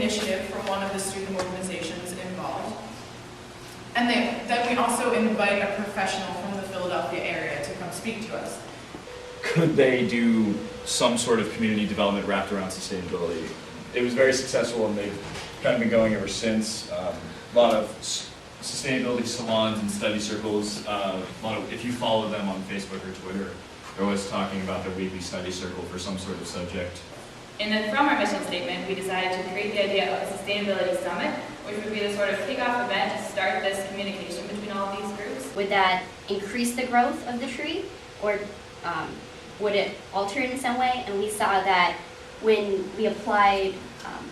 initiative from one of the student organizations involved. And then we also invite a professional from the Philadelphia area to come speak to us. Could they do some sort of community development wrapped around sustainability? It was very successful, and they've kind of been going ever since. A lot of sustainability salons and study circles. If you follow them on Facebook or Twitter, they're always talking about their weekly study circle for some sort of subject. And then from our mission statement, we decided to create the idea of a sustainability summit, which would be the sort of kickoff event to start this communication between all of these groups. Would that increase the growth of the tree, or would it alter it in some way? And we saw that when we applied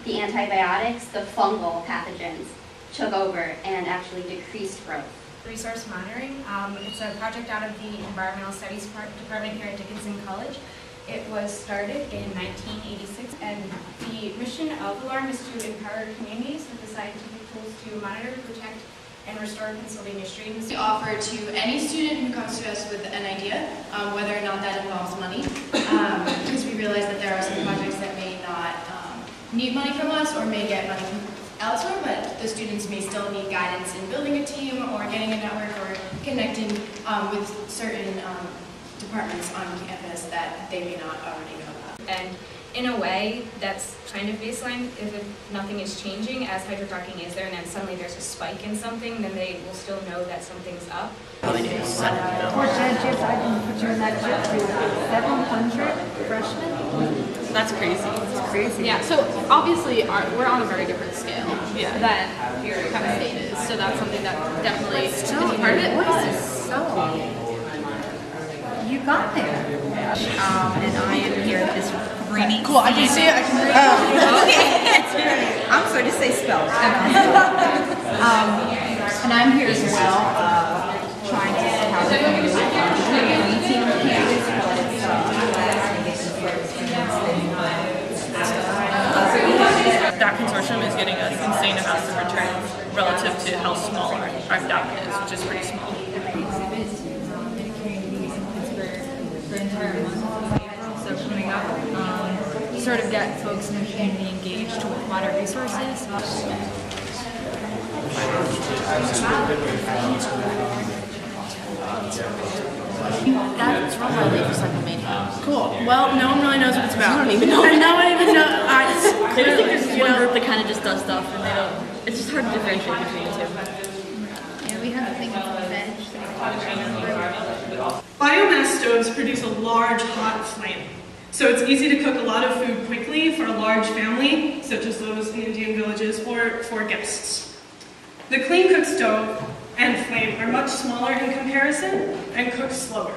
the antibiotics, the fungal pathogens took over and actually decreased growth. Resource monitoring. It's a project out of the Environmental Studies Department here at Dickinson College. It was started in 1986, and the mission of ALARM is to empower communities with the scientific tools to monitor, protect, and restore Pennsylvania streams. We offer to any student who comes to us with an idea, whether or not that involves money, because we realize that there are some projects that may not need money from us or may get money from elsewhere, but the students may still need guidance in building a team or getting a network or connecting with certain departments on campus that they may not already know about. And in a way, that's kind of baseline. If nothing is changing, as hydrofracking is there, and then suddenly there's a spike in something, then they will still know that something's up. For judges, I can put you in that group to 700 freshmen. That's crazy. It's crazy. Yeah, so obviously we're on a very different scale than Penn State is, so that's something that definitely is a part of it. You got there. And I am here at this rainy. Cool, I can see it, I can read it. Okay. I'm sorry to say spell. And I'm here as well, trying to see how we can do team on campus, but That consortium is getting us insane amounts of returns relative to how small our endowment is, which is pretty small. The entire month of April, so coming up, sort of get folks in the community engaged with water resources. that's run by Lake Recyclemania. Cool. Well, no one really knows what it's about. I don't even know. No one even knows. I think there's one group that kind of just does stuff, and they don't. It's just hard to differentiate between the two. Yeah, we have a thing on the bench. Biomass stoves produce a large hot flame, so it's easy to cook a lot of food quickly for a large family, such as those in Indian villages, or for guests. The clean cook stove and flame are much smaller in comparison and cook slower.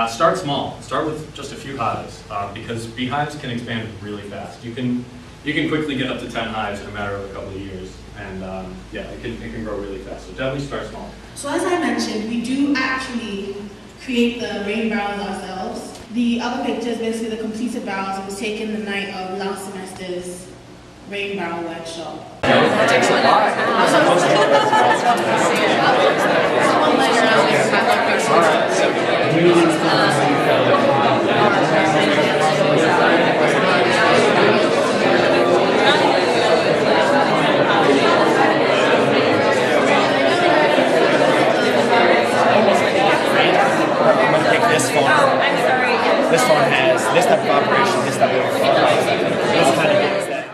Start small. Start with just a few hives, because beehives can expand really fast. You can quickly get up to 10 hives in a matter of a couple of years, and yeah, it can grow really fast. So definitely start small. So as I mentioned, we do actually create the rain barrels ourselves. The other picture is basically the completed barrels. It was taken the night of last semester's rain barrel workshop. It takes a lot. I'm going to pick this phone. This phone has this type of operation, this type of operation. This kind of gets that.